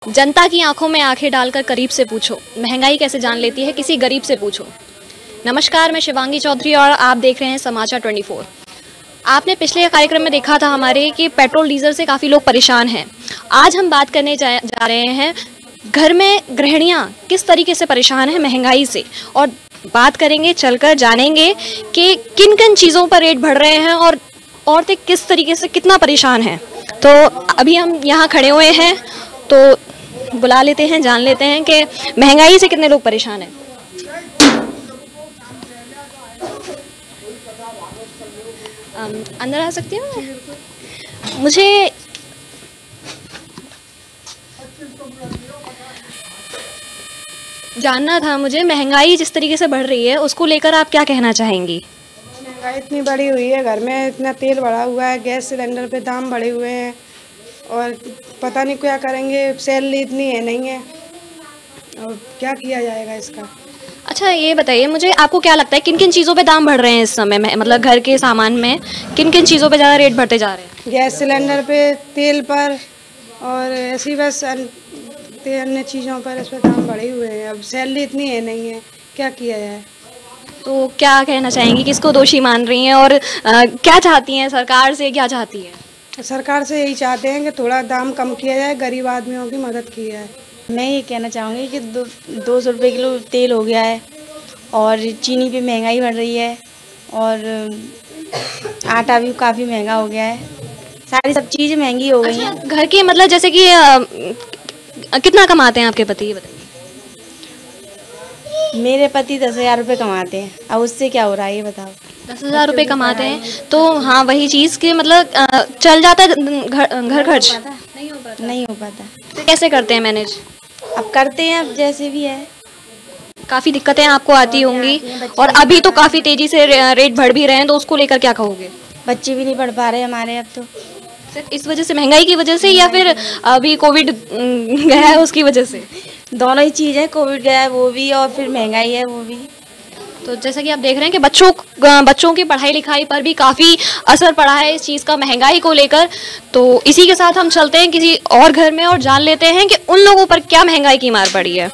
जनता की आंखों में आंखें डालकर करीब से पूछो, महंगाई कैसे जान लेती है किसी गरीब से पूछो। नमस्कार, मैं शिवांगी चौधरी और आप देख रहे हैं समाचार 24। आपने पिछले कार्यक्रम में देखा था हमारे कि पेट्रोल डीजल से काफ़ी लोग परेशान हैं। आज हम बात करने जा रहे हैं घर में गृहिणियाँ किस तरीके से परेशान हैं महंगाई से, और बात करेंगे, चलकर जानेंगे कि किन किन चीज़ों पर रेट बढ़ रहे हैं और औरतें किस तरीके से कितना परेशान हैं। तो अभी हम यहाँ खड़े हुए हैं, तो बुला लेते हैं, जान लेते हैं कि महंगाई से कितने लोग परेशान हैं। अंदर आ सकती हूँ? मुझे जानना था, मुझे महंगाई जिस तरीके से बढ़ रही है उसको लेकर आप क्या कहना चाहेंगी? महंगाई इतनी बढ़ी हुई है, घर में इतना तेल बढ़ा हुआ है, गैस सिलेंडर पे दाम बढ़े हुए हैं और पता नहीं क्या करेंगे। सैलरी इतनी है नहीं है और क्या किया जाएगा इसका। अच्छा, ये बताइए मुझे, आपको क्या लगता है किन किन चीज़ों पे दाम बढ़ रहे हैं इस समय में, मतलब घर के सामान में किन किन चीज़ों पे ज़्यादा रेट बढ़ते जा रहे हैं? गैस सिलेंडर पे, तेल पर और ऐसी बस अन्य चीज़ों पर इस पर दाम बढ़े हुए हैं। अब सैलरी इतनी है नहीं है, क्या किया जाए। तो क्या कहना चाहेंगी, किसको दोषी मान रही हैं और क्या चाहती हैं, सरकार से क्या चाहती है? सरकार से यही चाहते हैं कि थोड़ा दाम कम किया जाए, गरीब आदमियों की मदद की जाए। मैं ये कहना चाहूँगी कि 200 रुपये किलो तेल हो गया है और चीनी पे महंगाई बढ़ रही है और आटा भी काफ़ी महंगा हो गया है, सारी सब चीज़ें महंगी हो गई हैं। घर के मतलब जैसे कि कितना कमाते हैं आपके पति, ये बताइए। मेरे पति 10,000 रुपये कमाते हैं, अब उससे क्या हो रहा है ये बताओ। 10,000 रुपये कमाते हैं तो हाँ, वही चीज़ के मतलब चल जाता है घर खर्च? नहीं हो पाता। तो कैसे करते हैं मैनेज? अब करते हैं, अब जैसे भी है। काफ़ी दिक्कतें आपको आती होंगी और अभी तो काफ़ी तेज़ी से रेट बढ़ भी रहे हैं, तो उसको लेकर क्या कहोगे? बच्चे भी नहीं पढ़ पा रहे हमारे अब तो। सिर्फ इस वजह से, महंगाई की वजह से, या फिर अभी कोविड गया है उसकी वजह से? दोनों ही चीज़ है, कोविड गया है वो भी और फिर महंगाई है वो भी। तो जैसा कि आप देख रहे हैं कि बच्चों की पढ़ाई लिखाई पर भी काफ़ी असर पड़ा है इस चीज़ का, महंगाई को लेकर। तो इसी के साथ हम चलते हैं किसी और घर में और जान लेते हैं कि उन लोगों पर क्या महंगाई की मार पड़ी है।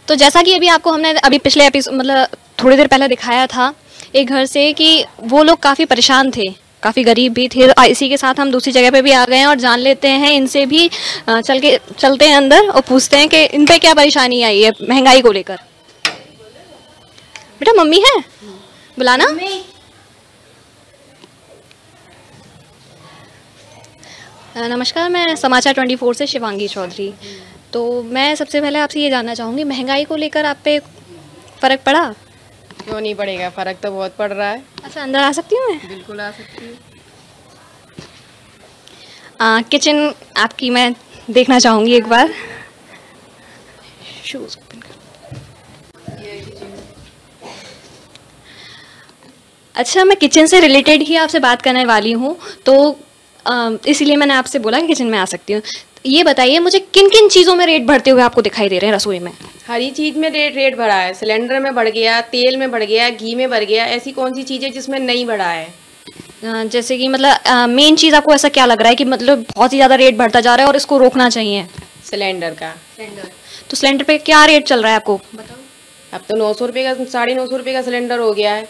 तो जैसा कि अभी आपको हमने अभी पिछले एपिसोड मतलब थोड़ी देर पहले दिखाया था एक घर से कि वो लोग काफ़ी परेशान थे, काफ़ी गरीब भी थे। इसी के साथ हम दूसरी जगह पे भी आ गए हैं और जान लेते हैं इनसे भी, चलते हैं अंदर और पूछते हैं कि इन पे क्या परेशानी आई है महंगाई को लेकर। बेटा, मम्मी है, बुलाना। नमस्कार, मैं समाचार 24 से शिवांगी चौधरी। तो मैं सबसे पहले आपसे ये जानना चाहूँगी, महंगाई को लेकर आप पे फ़र्क पड़ा? क्यों नहीं पड़ेगा, फ़र्क तो बहुत पड़ रहा है। अच्छा, अंदर आ सकती हूँ मैं? बिल्कुल आ सकती हूँ। किचन आपकी मैं देखना चाहूँगी एक बार। शूज़ ओपन कर। अच्छा, मैं किचन से रिलेटेड ही आपसे बात करने वाली हूँ, तो इसीलिए मैंने आपसे बोला कि किचन में आ सकती हूँ। ये बताइए मुझे, किन किन चीज़ों में रेट बढ़ते हुए आपको दिखाई दे रहे हैं रसोई में? हर ही चीज़ में रेट बढ़ा है। सिलेंडर में बढ़ गया, तेल में बढ़ गया, घी में बढ़ गया। ऐसी कौन सी चीज़ है जिसमें नहीं बढ़ा है? जैसे कि मतलब मेन चीज़ आपको ऐसा क्या लग रहा है कि मतलब बहुत ही ज़्यादा रेट बढ़ता जा रहा है और इसको रोकना चाहिए? सिलेंडर का। तो सिलेंडर पे क्या रेट चल रहा है आपको बताओ? अब तो 900 रुपये का, 950 रुपये का सिलेंडर हो गया है।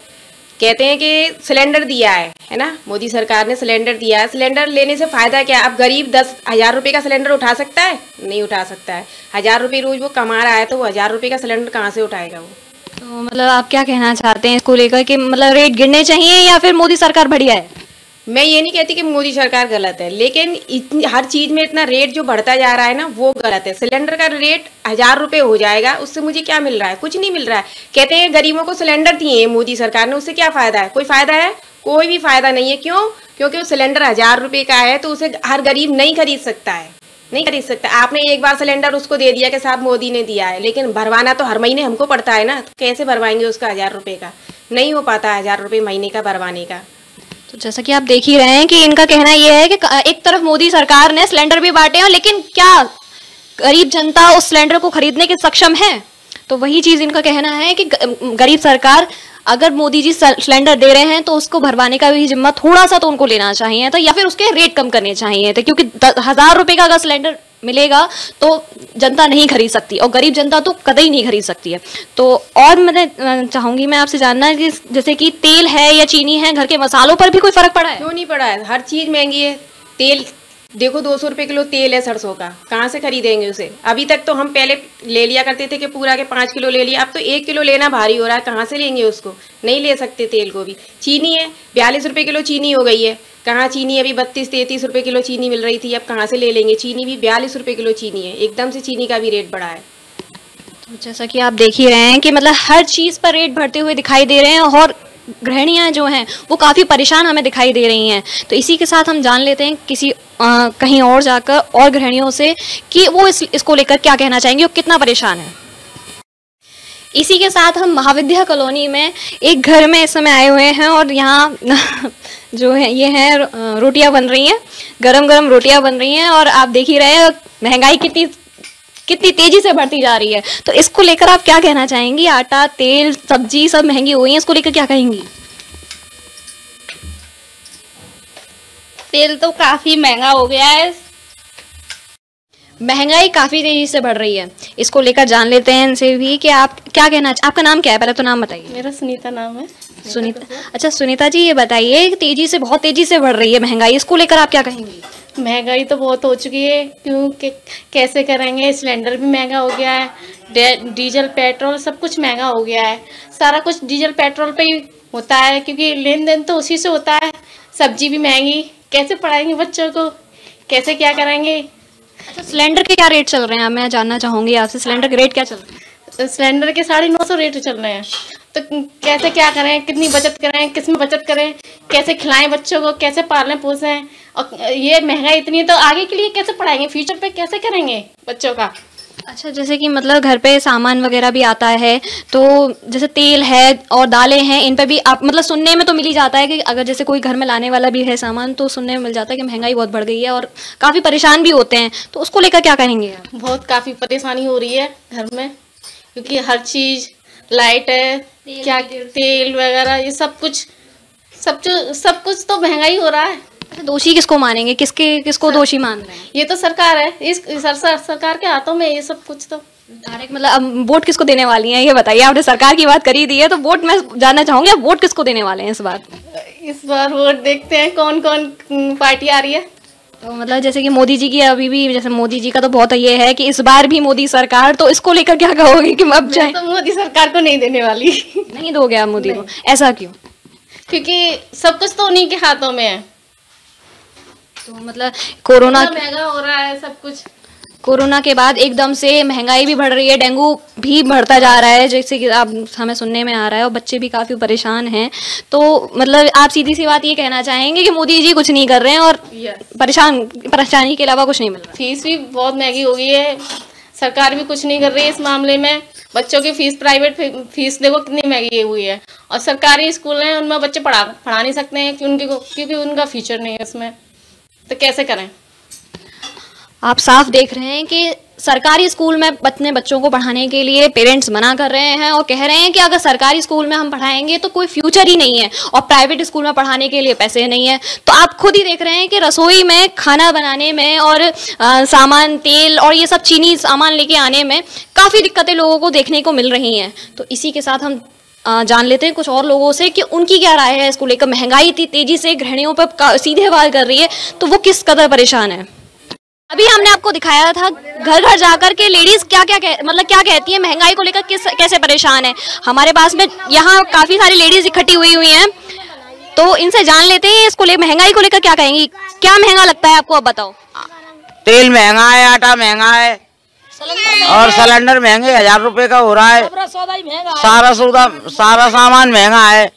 कहते हैं कि सिलेंडर दिया है ना, मोदी सरकार ने सिलेंडर दिया है। सिलेंडर लेने से फ़ायदा क्या? अब गरीब 10,000 रुपये का सिलेंडर उठा सकता है? नहीं उठा सकता है। 1,000 रुपये रोज़ वो कमा रहा है, तो वो 1,000 रुपये का सिलेंडर कहाँ से उठाएगा वो? तो मतलब आप क्या कहना चाहते हैं इसको लेकर कि मतलब रेट गिरने चाहिए या फिर मोदी सरकार बढ़िया है? मैं ये नहीं कहती कि मोदी सरकार गलत है, लेकिन इतनी हर चीज़ में इतना रेट जो बढ़ता जा रहा है ना, वो गलत है। सिलेंडर का रेट 1,000 रुपये हो जाएगा, उससे मुझे क्या मिल रहा है? कुछ नहीं मिल रहा है। कहते हैं गरीबों को सिलेंडर दिए हैं मोदी सरकार ने, उससे क्या फ़ायदा है? कोई फ़ायदा है? कोई भी फ़ायदा नहीं है। क्यों? क्योंकि वो सिलेंडर 1,000 रुपये का है, तो उसे हर गरीब नहीं खरीद सकता है, नहीं खरीद सकता। आपने एक बार सिलेंडर उसको दे दिया कि साहब मोदी ने दिया है, लेकिन भरवाना तो हर महीने हमको पड़ता है ना, तो कैसे भरवाएंगे उसका 1,000 रुपये का? नहीं हो पाता 1,000 रुपये महीने का भरवाने का। तो जैसा कि आप देख ही रहे हैं कि इनका कहना यह है कि एक तरफ मोदी सरकार ने सिलेंडर भी बांटे हैं, लेकिन क्या गरीब जनता उस सिलेंडर को खरीदने के सक्षम है? तो वही चीज़ इनका कहना है कि गरीब सरकार अगर मोदी जी सिलेंडर दे रहे हैं तो उसको भरवाने का भी जिम्मा थोड़ा सा तो उनको लेना चाहिए था, या फिर उसके रेट कम करने चाहिए थे, क्योंकि 1000 रुपये का अगर सिलेंडर मिलेगा तो जनता नहीं खरीद सकती, और गरीब जनता तो कतई नहीं खरीद सकती है। तो और मैं चाहूँगी मैं आपसे जानना कि जैसे कि तेल है या चीनी है, घर के मसालों पर भी कोई फ़र्क पड़ा है? क्यों नहीं पड़ा है, हर चीज़ महंगी है। तेल देखो 200 रुपये किलो तेल है सरसों का, कहाँ से खरीदेंगे उसे? अभी तक तो हम पहले ले लिया करते थे कि पूरा के 5 किलो ले लिया, अब तो 1 किलो लेना भारी हो रहा है, कहाँ से लेंगे उसको? नहीं ले सकते तेल को भी। चीनी है 42 रुपये किलो चीनी हो गई है, कहाँ चीनी अभी 32-33 रुपये किलो चीनी मिल रही थी, अब कहाँ से ले लेंगे? चीनी भी 42 रुपये किलो चीनी है, एकदम से चीनी का भी रेट बढ़ा है। तो जैसा कि आप देख ही रहे हैं कि मतलब हर चीज़ पर रेट बढ़ते हुए दिखाई दे रहे हैं, और गृहिणियाँ जो हैं वो काफ़ी परेशान हमें दिखाई दे रही हैं। तो इसी के साथ हम जान लेते हैं किसी कहीं और जाकर और गृहिणियों से कि वो इसको लेकर क्या कहना चाहेंगे और कितना परेशान है। इसी के साथ हम महाविद्या कॉलोनी में एक घर में इस समय आए हुए हैं, और यहाँ जो है ये हैं रोटियां बन रही हैं, गरम गरम रोटियां बन रही हैं, और आप देख ही रहे हैं महंगाई कितनी तेजी से बढ़ती जा रही है। तो इसको लेकर आप क्या कहना चाहेंगी? आटा, तेल, सब्जी सब महंगी हुई है, इसको लेकर क्या कहेंगी? तेल तो काफी महंगा हो गया है, महंगाई काफी तेजी से बढ़ रही है, इसको लेकर जान लेते हैं इनसे भी कि आप क्या कहना। आपका नाम क्या है? पहले तो नाम बताइए। मेरा सुनीता नाम है। सुनीता, अच्छा सुनीता जी, ये बताइए बहुत तेजी से बढ़ रही है महंगाई, इसको लेकर आप क्या कहेंगी? महंगाई तो बहुत हो चुकी है, क्योंकि कैसे करेंगे, सिलेंडर भी महंगा हो गया है, डीजल पेट्रोल सब कुछ महंगा हो गया है। सारा कुछ डीजल पेट्रोल पे ही होता है, क्योंकि लेन देन तो उसी से होता है। सब्जी भी महंगी, कैसे पढ़ाएंगे बच्चों को, कैसे क्या करेंगे? अच्छा, सिलेंडर के क्या रेट चल रहे हैं? मैं जानना चाहूँगी आपसे, सिलेंडर के रेट क्या चल रहे हैं? सिलेंडर के 950 रेट चल रहे हैं, तो कैसे क्या करें, कितनी बचत करें, किस में बचत करें, कैसे खिलाएं बच्चों को, कैसे पालें पोसें? और ये महंगाई इतनी है तो आगे के लिए कैसे पढ़ाएंगे, फ्यूचर पे कैसे करेंगे बच्चों का? अच्छा, जैसे कि मतलब घर पे सामान वगैरह भी आता है, तो जैसे तेल है और दालें हैं, इन पे भी आप मतलब सुनने में तो मिल ही जाता है कि अगर जैसे कोई घर में लाने वाला भी है सामान, तो सुनने में मिल जाता है कि महंगाई बहुत बढ़ गई है और काफ़ी परेशान भी होते हैं। तो उसको लेकर क्या कहेंगे आप? बहुत काफ़ी परेशानी हो रही है घर में, क्योंकि हर चीज़, लाइट है, क्या तेल वगैरह, ये सब कुछ तो महंगाई हो रहा है। दोषी किसको मानेंगे, किसको दोषी मान रहे हैं? ये तो सरकार है, इस सरकार के हाथों में ये सब कुछ। तो डायरेक्ट मतलब अब वोट किसको देने वाली हैं ये बताइए? आपने सरकार की बात करी दी है, तो वोट मैं जानना चाहूंगी, आप वोट किसको देने वाले हैं इस बार वोट देखते हैं कौन कौन पार्टी आ रही है। तो मतलब जैसे कि मोदी जी की अभी भी, जैसे मोदी जी का तो बहुत ये है कि इस बार भी मोदी सरकार, तो इसको लेकर क्या कहोगे कि अब जाए? तो मोदी सरकार को नहीं देने वाली। नहीं दोगे आप मोदी को? ऐसा क्यों? क्योंकि सब कुछ तो उन्हीं के हाथों में है। तो मतलब कोरोना महंगा हो रहा है सब कुछ, कोरोना के बाद एकदम से महंगाई भी बढ़ रही है, डेंगू भी बढ़ता जा रहा है, जैसे कि आप हमें सुनने में आ रहा है, और बच्चे भी काफ़ी परेशान हैं। तो मतलब आप सीधी सी बात ये कहना चाहेंगे कि मोदी जी कुछ नहीं कर रहे हैं और परेशानी के अलावा कुछ नहीं मिल रहा? फीस भी बहुत महंगी हो गई है, सरकार भी कुछ नहीं कर रही है इस मामले में। बच्चों की फीस, प्राइवेट फीस देखो कितनी महंगी हुई है, और सरकारी स्कूल हैं उनमें बच्चे पढ़ा नहीं सकते हैं क्योंकि उनका फ्यूचर नहीं है उसमें, तो कैसे करें? आप साफ देख रहे हैं कि सरकारी स्कूल में अपने बच्चों को पढ़ाने के लिए पेरेंट्स मना कर रहे हैं और कह रहे हैं कि अगर सरकारी स्कूल में हम पढ़ाएंगे तो कोई फ्यूचर ही नहीं है, और प्राइवेट स्कूल में पढ़ाने के लिए पैसे नहीं है। तो आप खुद ही देख रहे हैं कि रसोई में खाना बनाने में और सामान, तेल और ये सब चीनी सामान लेके आने में काफ़ी दिक्कतें लोगों को देखने को मिल रही हैं। तो इसी के साथ हम जान लेते हैं कुछ और लोगों से कि उनकी क्या राय है इसको लेकर। महंगाई इतनी तेजी से गृहिणियों पर सीधे वार कर रही है, तो वो किस कदर परेशान है। अभी हमने आपको दिखाया था घर घर जाकर के लेडीज क्या कहती है महंगाई को लेकर, कैसे परेशान है। हमारे पास में यहाँ काफी सारी लेडीज इकट्ठी हुई हैं, तो इनसे जान लेते हैं इसको महंगाई को लेकर क्या कहेंगी। क्या महंगा लगता है आपको, अब बताओ? तेल महंगा है, आटा महंगा है, और सिलेंडर महंगे 1000 रुपए का हो रहा है, सारा सामान महंगा है।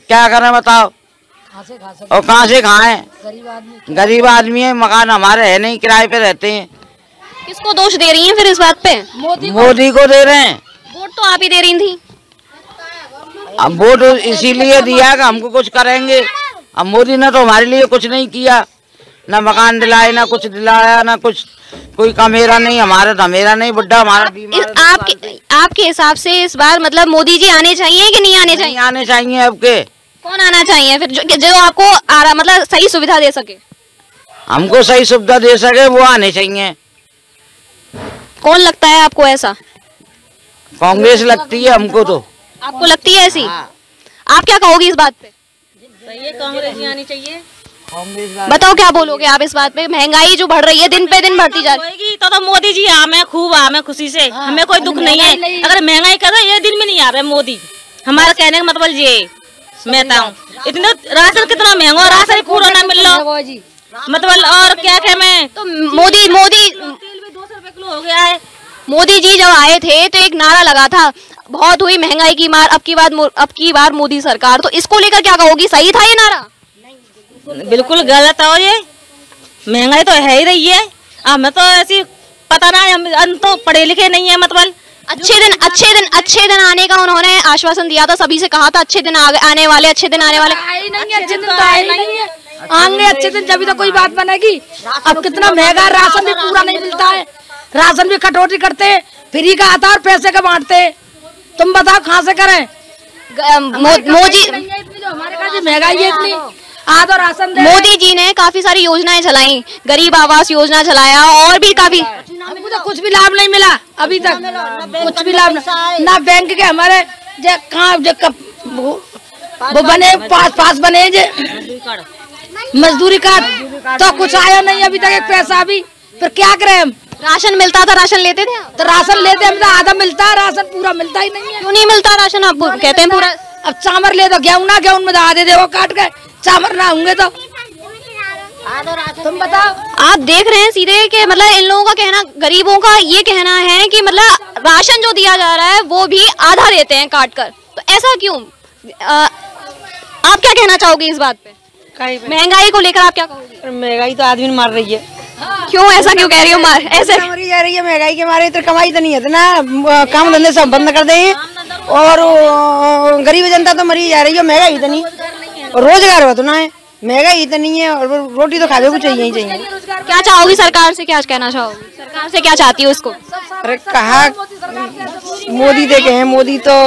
क्या करें बताओ, और कहाँ से खाएं? गरीब आदमी है, मकान हमारे है नहीं, किराए पे रहते हैं। किसको दोष दे रही हैं फिर इस बात पे? मोदी को दे रहे हैं। वोट तो आप ही दे रही थी। अब वोट इसीलिए दिया कि हमको कुछ करेंगे। अब मोदी ने तो हमारे लिए कुछ नहीं किया, ना मकान दिलाए, ना कुछ दिलाया, ना कुछ, कोई कमेरा नहीं, हमारा धमेरा नहीं, बुढ़ा हमारा बीमार। आपके हिसाब से इस बार मतलब मोदी जी आने चाहिए कि नहीं आने चाहिए? आने चाहिए। अब के कौन आना चाहिए फिर जो आपको मतलब सही सुविधा दे सके? हमको सही सुविधा दे सके वो आने चाहिए। कौन लगता है आपको ऐसा? कांग्रेस लगती है हमको तो। आपको लगती है ऐसी? आप क्या कहोगी इस बात पे? कांग्रेस ही आनी चाहिए। बताओ क्या बोलोगे आप इस बात पे? महंगाई जो बढ़ रही है, दिन पे दिन बढ़ती जा रही है। तो मोदी जी आमे, खूब आमे खुशी से, हमें कोई दुख नहीं है। अगर महंगाई कर ये दिन में नहीं आ रहे मोदी, हमारा कहने का मतलब ये मैं इतना राशन कितना महंगा, राशन पूरा ना मिल रहा मतलब। और क्या कह मैं तो मोदी तेल भी 200 रुपए किलो हो गया है। मोदी जी जब आए थे तो एक नारा लगा था, बहुत हुई महंगाई की मार, अब की बार मोदी सरकार। तो इसको लेकर क्या कहोगी? सही था ये नारा? बिल्कुल गलत है। और ये महंगाई तो है ही रही है। हमें तो ऐसी पता ना, हम तो पढ़े लिखे नहीं है मतलब। अच्छे दिन आने का उन्होंने आश्वासन दिया था, सभी से कहा था अच्छे दिन आने वाले, अच्छे दिन आने वाले। अच्छे दिन तो आए नहीं है, आएंगे अच्छे दिन जब तो कोई बात बनेगी। अब कितना महंगा, राशन भी पूरा नहीं मिलता है, राशन भी कटौती करते, फ्री का आता और पैसे का बांटते। तुम बताओ कहाँ से करें? मोदी हमारे पास महंगाई है इतनी, आधा राशन दे। मोदी जी ने काफी सारी योजनाएं चलाई, गरीब आवास योजना चलाया और भी काफी। हमको तो कुछ भी लाभ नहीं मिला अभी तक, कुछ भी लाभ ना। बैंक के हमारे वो बने पास बने जे मजदूरी कार्ड, तो कुछ आया नहीं अभी तक एक पैसा भी। फिर क्या करें हम? राशन मिलता था, राशन लेते थे? तो राशन लेते हम तो आधा मिलता है, राशन पूरा मिलता ही नहीं है। क्यों नहीं मिलता राशन? आप कहते हैं पूरा। अब चामर ले तो गेहूं में आधे दे वो काट के, चामर ना होंगे तो तुम बताओ। आप देख रहे हैं सीधे कि मतलब इन लोगों का कहना, गरीबों का ये कहना है कि मतलब राशन जो दिया जा रहा है वो भी आधा देते हैं काट कर। तो ऐसा क्यों? आप क्या कहना चाहोगे इस बात पे? महंगाई को लेकर आप क्या कहोगे? महंगाई तो आदमी मार रही है। क्यों ऐसा क्यों कह रही हो? ऐसे मरी जा रही है महंगाई के मारे। इतना कमाई तो नहीं है, इतना काम धंधे सब बंद कर दें और गरीब जनता तो मरी जा रही है। महंगाई इतनी, रोजगार हो तो ना है, महंगाई इतनी है और रोटी तो खाने को चाहिए ही चाहिए। क्या चाहोगी सरकार से? क्या कहना चाहोगी सरकार से? क्या चाहती हो इसको? अरे कहा मोदी देखे हैं, मोदी तो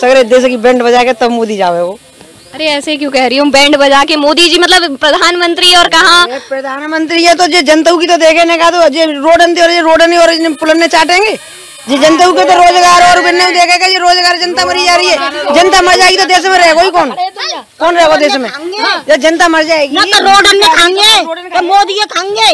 सगरे देश की बैंड बजा के तब मोदी जावे वो। अरे ऐसे क्यों कह रही हूँ? बैंड बजा के मोदी जी मतलब प्रधानमंत्री, और कहाँ प्रधानमंत्री है तो जो जनता की तो देखे ना, तो रोडन और पुलन चाटेंगे जी जनता के तो रोजगार और बिन्ने देखेगा। ये रोजगार जनता मरी जा रही है, जनता मर जाएगी तो देश में रहेगा ही कौन रहेगा देश में? जब जनता मर जाएगी ना तो रोडन ने खाएंगे तो मोदी ये खाएंगे।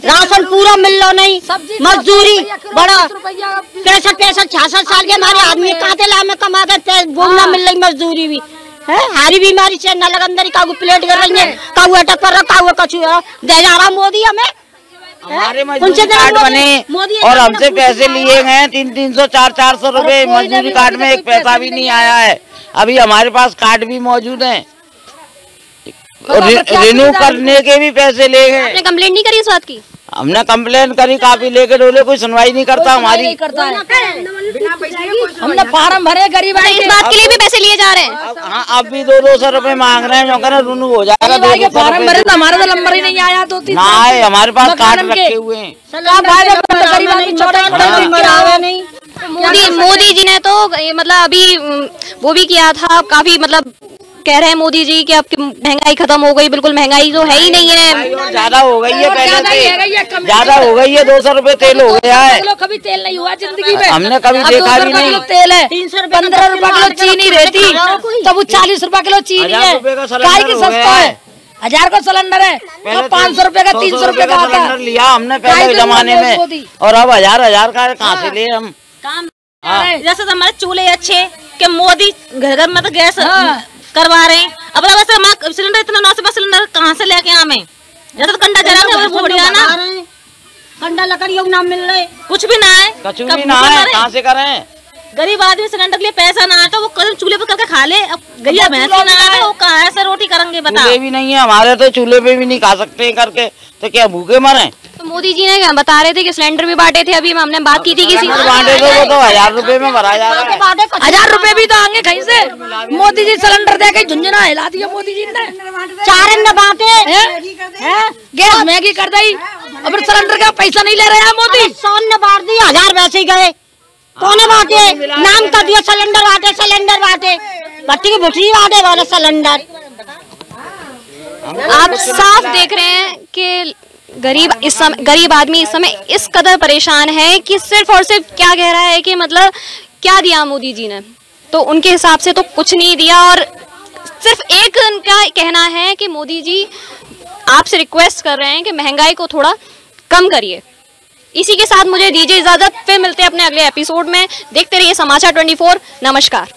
राशन पूरा मिल लो नहीं, मजदूरी बड़ा 65-66 साल के हमारे आदमी कहते ला में कमा के बोलना मिल रही मजदूरी भी है। हारी बीमारी से न लगंदरी काऊ प्लेट कर रही है, काऊ अटक कर रहा, काऊ कछु दे जा रहा मोदी हमें। हमारे मजदूरी कार्ड बने और हमसे पैसे लिए गए 300 400 रुपए मजदूरी कार्ड में, एक पैसा भी नहीं आया है। अभी हमारे पास कार्ड भी मौजूद हैं, रिन्यू करने के भी पैसे ले गए। आपने कंप्लेंट नहीं करी इस बात की? हमने कंप्लेन करी, काफी लेके डोले, कोई सुनवाई नहीं करता हमारी। हमने फार्म भरे, गरीब इस बात के लिए भी पैसे लिए जा रहे हैं। हाँ, अब भी 200 रुपए मांग रहे हैं, जो कहना रिन्यू हो जाएगा। फार्म भरे तो हमारा तो नंबर ही नहीं आया। तो ना है, हमारे पास कार्ड रखे हुए हैं। मोदी जी ने तो मतलब अभी वो भी किया था, काफी मतलब कह रहे हैं मोदी जी कि अब महंगाई खत्म हो गई, बिल्कुल महंगाई तो है ही नहीं है, ज्यादा हो गई है, पहले से ज्यादा हो गई है। 200 रुपए तेल हो गया है। कभी तेल नहीं हुआ जिंदगी में, हमने कभी देखा भी नहीं। तेल है 15 रुपए किलो चीनी रहती, तब वो 40 रुपए किलो चीनी है। काय की सस्ता है, 1000 का सिलेंडर है, तो 500 रुपए का 300 रुपए का आता है। लिया हमने पहले जमाने में, और अब 1000 का कहाँ से ले हम? जैसे तो हमारे चूल्हे अच्छे के मोदी घर में तो गैस करवा रहे हैं। अब वैसे हमारा सिलेंडर इतना 900 सिलेंडर कहाँ से लेके आवे? जैसे तो कंडा जला वो बढ़िया ना, कंडा लकड़ी ना मिल रहे, कुछ भी ना है, कुछ भी ना है, कहाँ से करें? गरीब आदमी सिलेंडर के लिए पैसा ना आता, वो कल चूल्हे पे करके खा ले। अब गैया भैंस ना आए, वो कहाँ से रोटी करेंगे बताओ? चूल्हे भी नहीं है हमारे, तो चूल्हे पे भी नहीं खा सकते करके, तो क्या भूखे मरे? तो मोदी जी ने बता रहे थे कि सिलेंडर भी बांटे थे, अभी हमने बात की थी किसी बांटे थे, वो तो 1000 रुपए में भरा जा रहा है। 1000 रुपए भी तो आएंगे कहीं से? मोदी जी सिलेंडर दे के झुंझुना हिला दिया मोदी जी ने। 4 न बांटे, गैस महंगी कर दी, अब सिलेंडर का पैसा नहीं ले रहे हैं मोदी। 100 न बांट दिया, 1000 वैसे ही गए। कौन बांटे? नाम कर दिया सिलेंडर बांटे, सिलेंडर बांटे, भट्टी की भुट्टी बांटे वाले सिलेंडर। आप साफ देख रहे हैं कि गरीब आदमी इस समय इस कदर परेशान है कि सिर्फ और सिर्फ क्या कह रहा है कि मतलब क्या दिया मोदी जी ने, तो उनके हिसाब से तो कुछ नहीं दिया। और सिर्फ एक उनका कहना है कि मोदी जी आपसे रिक्वेस्ट कर रहे हैं कि महंगाई को थोड़ा कम करिए। इसी के साथ मुझे दीजिए इजाजत, फिर मिलते हैं अपने अगले एपिसोड में। देखते रहिए समाचार 24। नमस्कार।